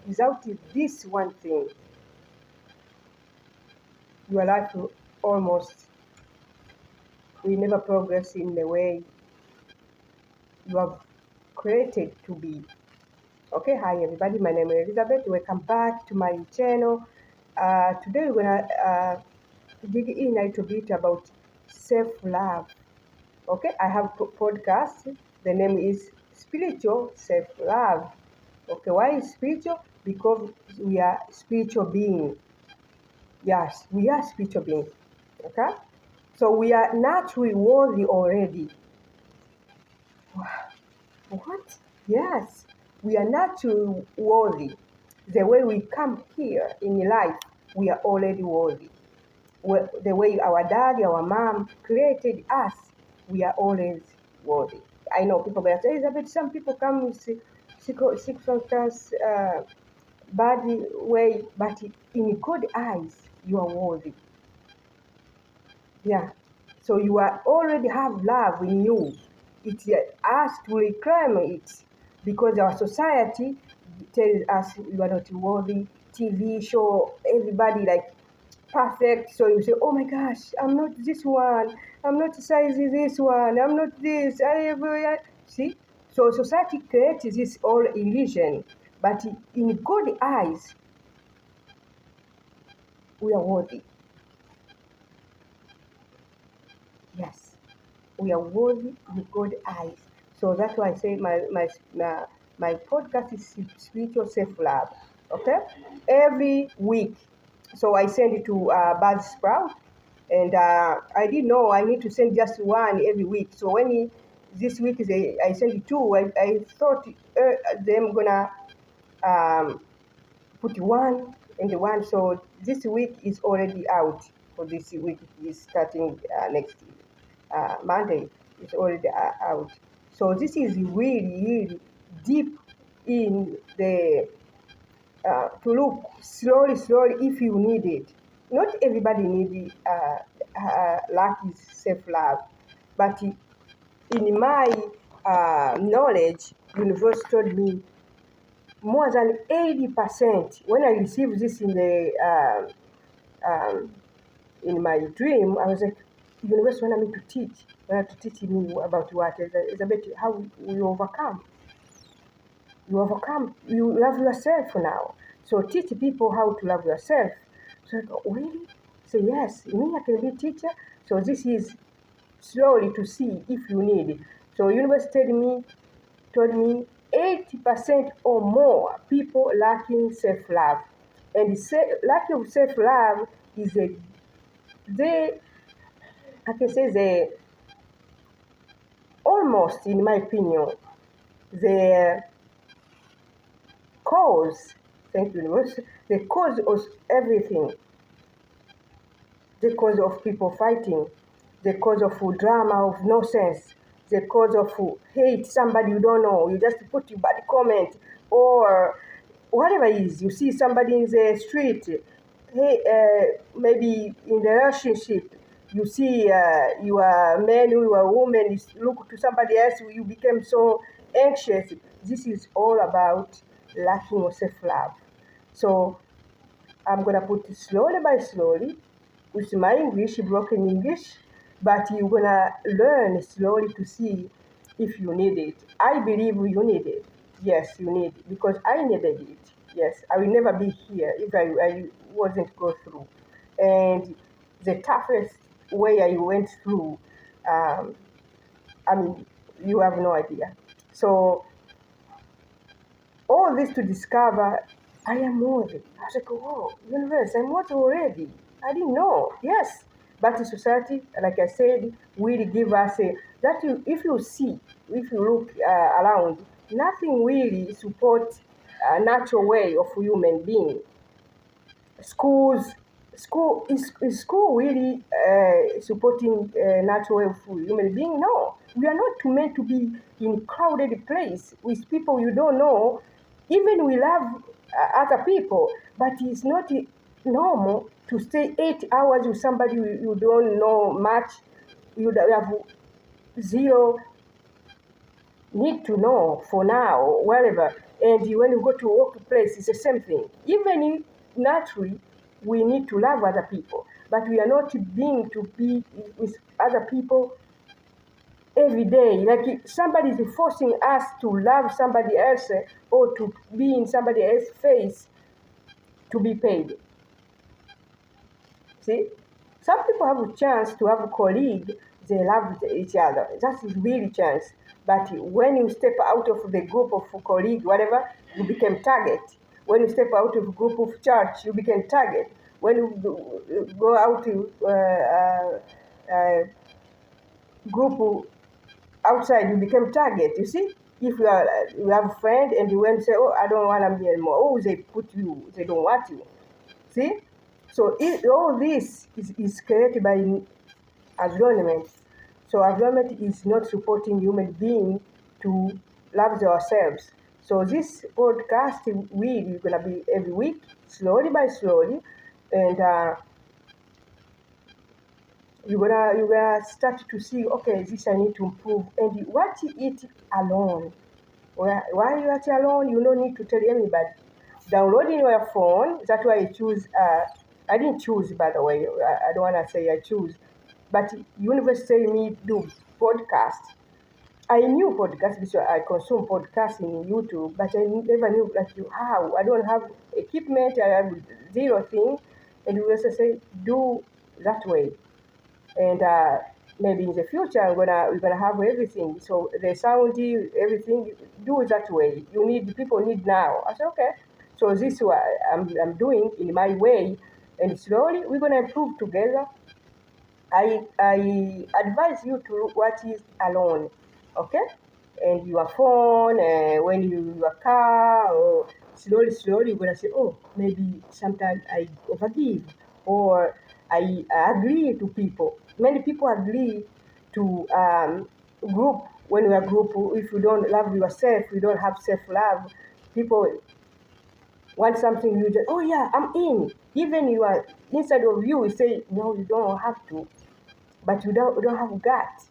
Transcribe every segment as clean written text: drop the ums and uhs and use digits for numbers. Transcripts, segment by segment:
without this one thing, your life will never progress in the way you have created to be. Okay, hi everybody, my name is Elizabeth. Welcome back to my channel. Today we're gonna dig in a little bit about self-love. Okay, I have a podcast. The name is Spiritual Self-Love. Okay, why is spiritual? Because we are spiritual beings. Yes, we are spiritual beings. Okay, so we are naturally worthy already. What? Yes, we are naturally worthy. The way we come here in life, we are already worthy. The way our dad, our mom created us, we are always worthy. I know people are saying, Elizabeth, some people come with circumstance, bad way, but in God eyes, you are worthy. Yeah. So you are already have love in you. It's us to reclaim it because our society tells us you are not worthy. TV show everybody like perfect. So you say, oh my gosh, I'm not this one. I'm not size this one. I'm not this. See. So society creates this all illusion, but in God's eyes, we are worthy. Yes. We are worthy in God's eyes. So that's why I say my podcast is spiritual self-love. Okay? Every week. So I send it to buzzsprout. And I didn't know I need to send just one every week. So this week I send it two. I thought them gonna put one in the one. So this week is already out. For this week is starting next Monday. It's already out. So this is really, really deep in the to look slowly if you need it. Not everybody needs lucky self-love, but in my knowledge, universe told me more than 80%. When I received this in my dream, I was like, universe wanted me to teach. Wanted to teach me about what? It's about how you overcome. You overcome. You love yourself now. So teach people how to love yourself. So I go, really? Say yes. Me, I can be a teacher. So this is slowly to see if you need it. So universe told me 80% or more people lacking self-love. And lack of self-love is I can say almost, in my opinion, the cause, thank you, universe, the cause of everything, the cause of people fighting, the cause of drama of nonsense, the cause of hate somebody you don't know, you just put your bad comment, or whatever it is, you see somebody in the street, hey, maybe in the relationship, you see you are a man, you are a woman, you look to somebody else, you become so anxious. This is all about lacking of self-love. So I'm going to put it slowly by slowly with my English, broken English, but you're going to learn slowly to see if you need it. I believe you need it. Yes, you need it because I needed it. Yes, I will never be here if I wasn't go through. And the toughest way I went through, I mean, you have no idea. So all this to discover I am worthy. I was like, oh, universe, I'm worthy already. I didn't know. Yes. But the society, like I said, will give us that if you see, if you look around, nothing really supports a natural way of human being. Is school really supporting natural way of human being? No. We are not meant to be in crowded place with people you don't know. Even we love other people, but it's not normal to stay 8 hours with somebody you don't know much. You have zero need to know for now, wherever. And when you go to a workplace, it's the same thing. Even if naturally, we need to love other people, but we are not being to be with other people every day. Like somebody is forcing us to love somebody else or to be in somebody else's face to be paid. See? Some people have a chance to have a colleague, they love each other. That is really chance. But when you step out of the group of colleague, whatever, you become target. When you step out of a group of church, you become target. When you go out to group outside, you become target. You see, if you have a friend and you went and say, "Oh, I don't want to be anymore," oh, they put you, they don't want you. See, so all this is created by environment. So environment is not supporting human being to love ourselves. So this podcast will gonna be every week, slowly by slowly, and you're gonna start to see, okay, this I need to improve. And what you eat alone. While you're at alone, you don't need to tell anybody. Downloading your phone, that's why I choose, I didn't choose, by the way, I don't want to say I choose, but university made me do podcast. I knew podcast because I consume podcasts in YouTube, but I never knew like how. I don't have equipment, I have zero thing, and university say, do that way. And maybe in the future we're gonna have everything. So the sound, everything, do it that way. People need now. I said okay. So this is what I'm doing in my way, and slowly we're gonna improve together. I advise you to look what is alone, okay? And your phone, when your car, or slowly you're gonna say, oh, maybe sometimes I overgive, or I agree to people. Many people agree to group. When you are group, if you don't love yourself, you don't have self-love, people want something, you just, oh yeah, I'm in. Even you are inside of you say, no, you don't have to, but you don't have guts,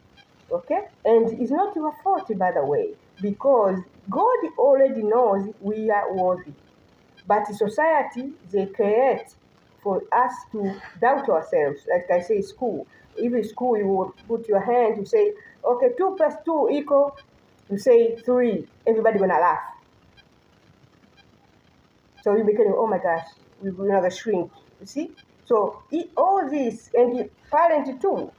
okay? And it's not your fault, by the way, because God already knows we are worthy. But society, they create for us to doubt ourselves. Like I say, school. Even school, you will put your hand, you say, okay, 2 plus 2 equal, you say 3, everybody gonna laugh. So you become, oh my gosh, we're gonna shrink, you see? So all this, and the parent too,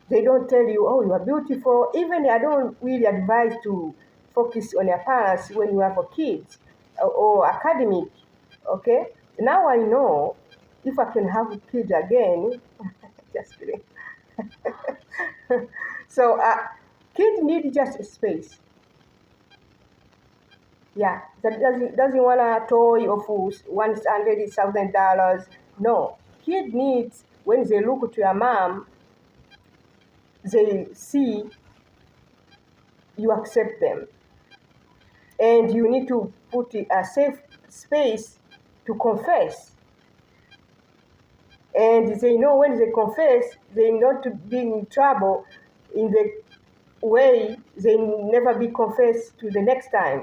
they don't tell you, oh, you are beautiful. Even I don't really advise to focus on your parents when you have a kid or academic, okay? Now I know if I can have a kid again, just kidding. So kids need just space. Yeah, that doesn't want a toy of $100,000. No, kid needs, when they look to your mom, they see you accept them. And you need to put a safe space to confess. And they know when they confess, they're not to be in trouble in the way they never be confessed to the next time.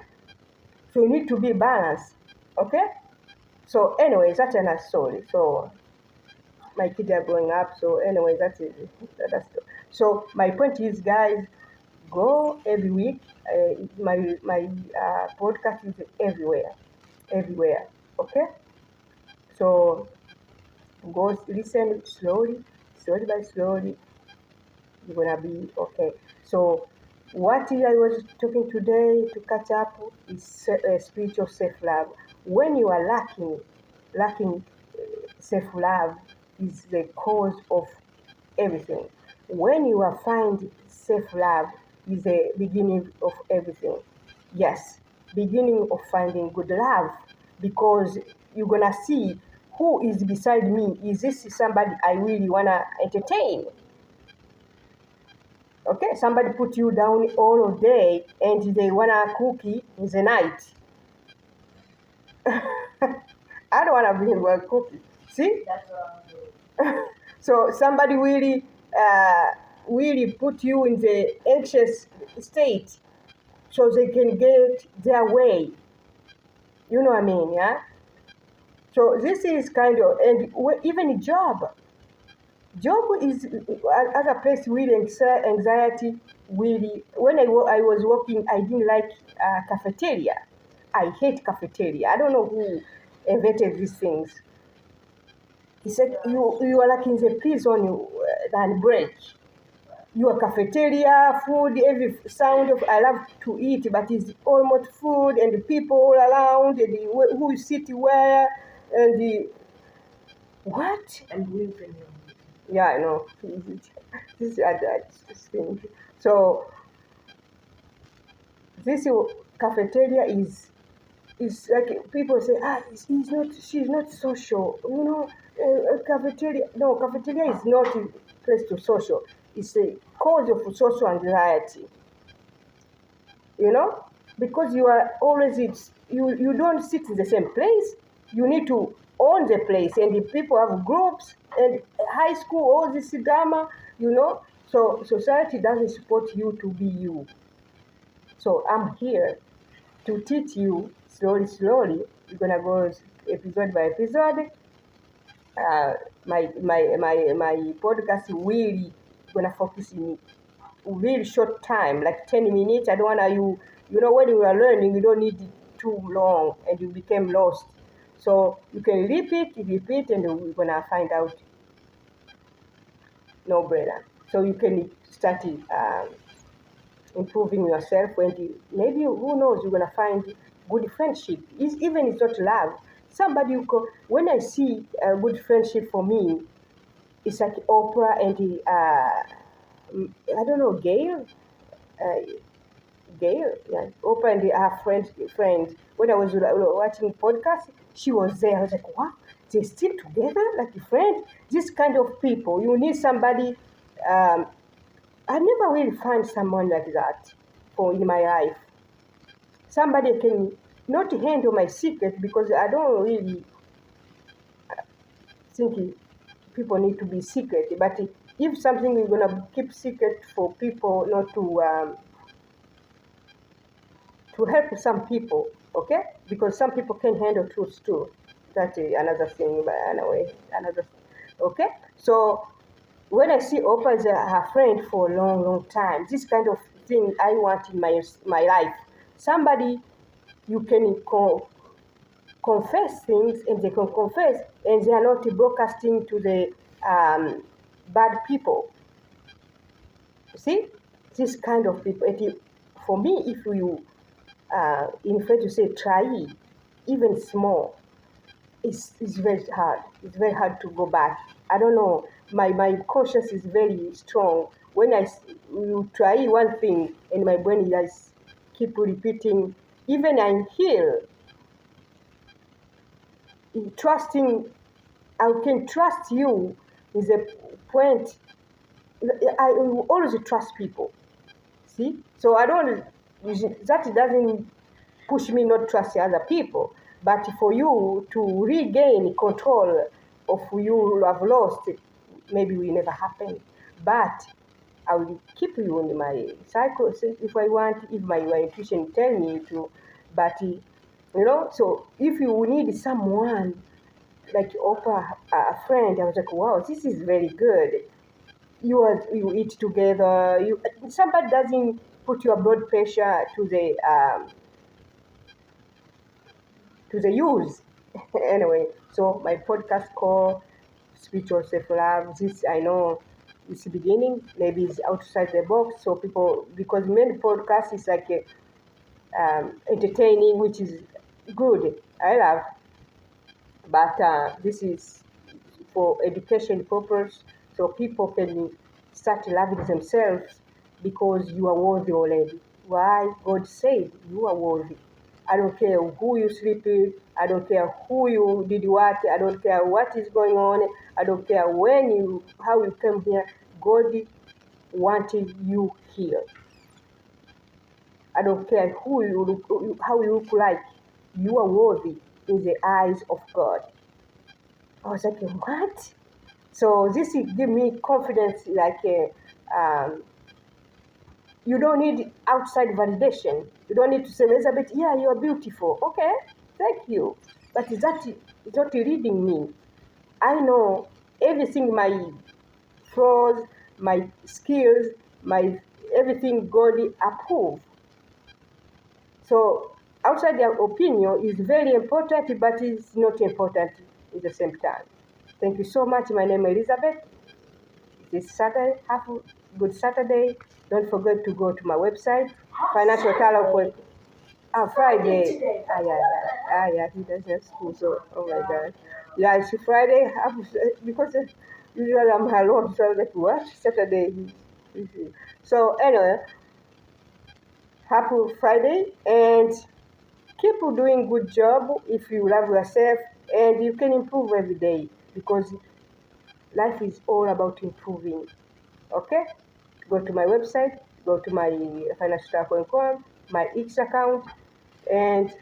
So you need to be balanced, okay? So anyway, that's another story. So my kids are growing up. So anyway, that's it. So my point is, guys, go every week. My podcast is everywhere. Okay. So go listen slowly by slowly. You're gonna be okay. So what I was talking today to catch up is spiritual self-love. When you are lacking self-love is the cause of everything. When you are find self-love is the beginning of everything. Yes, beginning of finding good love, because you're gonna see who is beside me. Is this somebody I really wanna entertain? Okay, somebody put you down all day and they want a cookie in the night. I don't want to bring a cookie. See? That's what I'm doing. So somebody really put you in the anxious state. so they can get their way. You know what I mean, yeah? So this is kind of, and even job is other place really anxiety really. When I was working, I didn't like cafeteria. I hate cafeteria. I don't know who invented these things. It's like you are like in the prison than break. Your cafeteria, food, every sound of I love to eat, but it's almost food and the people all around and who sit where and the what? And live in your Yeah, I know. This is this thing. So this cafeteria is like people say, she's not social. Cafeteria. No, cafeteria is not a place to social. It's a cause of social anxiety. You know, because you are always you don't sit in the same place. You need to own the place, and the people have groups and high school, all this drama. So society doesn't support you to be you. So I'm here to teach you slowly. We're gonna go episode by episode. Uh, my podcast really gonna focus in really short time, like 10 minutes. I don't wanna when you are learning, you don't need it too long and you become lost. So you can repeat, and we're gonna find out no brainer. So you can start improving yourself and maybe who knows you're gonna find good friendship. Even it's not love. Somebody when I see a good friendship for me, it's like Oprah and I don't know, uh, Gail, yeah, Oprah and her friend. When I was watching podcast, she was there. I was like, wow, they still together like a friend. This kind of people, you need somebody. Um, I never really find someone like that for in my life. Somebody can not handle my secret because I don't really think people need to be secret. But if something is gonna keep secret for people not to help some people, okay? Because some people can handle truth too. That's another thing, but anyway, another thing. Okay? So when I see Oprah as her friend for a long, long time, this kind of thing I want in my life. Somebody you can confess things and they can confess and they are not broadcasting to the bad people. See? This kind of people. For me, if you in French you say try, even small, it's very hard. It's very hard to go back. I don't know. My conscience is very strong. When you try one thing and my brain just keep repeating, even I'm here, trusting, I can trust you is a point. I will always trust people. See? So I don't, that doesn't push me not trust other people. But for you to regain control of you have lost, maybe will never happen. But I will keep you in my cycle if I want, if my intuition tell me to. But so if you need someone like offer a friend, I was like, wow, this is very good. You eat together. Somebody doesn't put your blood pressure to the use. Anyway, so my podcast called Spiritual Self Love. This I know it's the beginning, maybe it's outside the box. So people, because many podcasts is like entertaining, which is good. I love, but this is for education purpose, so people can start loving themselves because you are worthy already. Why? God said you are worthy. I don't care who you sleep with. I don't care who you did what. I don't care what is going on. I don't care how you came here. God wanted you here. I don't care how you look like. You are worthy in the eyes of God. I was like, what? So this give me confidence, like You don't need outside validation. You don't need to say, Elizabeth, yeah, you're beautiful. Okay, thank you. But that is not leading me. I know everything, my flaws, my skills, my everything God approve. So outside their opinion is very important, but it's not important at the same time. Thank you so much. My name is Elizabeth. This Saturday, have a good Saturday. Don't forget to go to my website, Financial Talent. Friday. Yeah, he does have school, so, oh my God. Yeah, it's Friday, because usually I'm alone, so I was like, what? Saturday. So, anyway, happy Friday, and keep doing good job if you love yourself, and you can improve every day, because life is all about improving. Okay? Go to my website, go to my financialtalk.com, my X account, and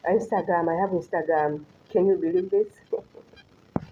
Instagram. I have Instagram. Can you believe this?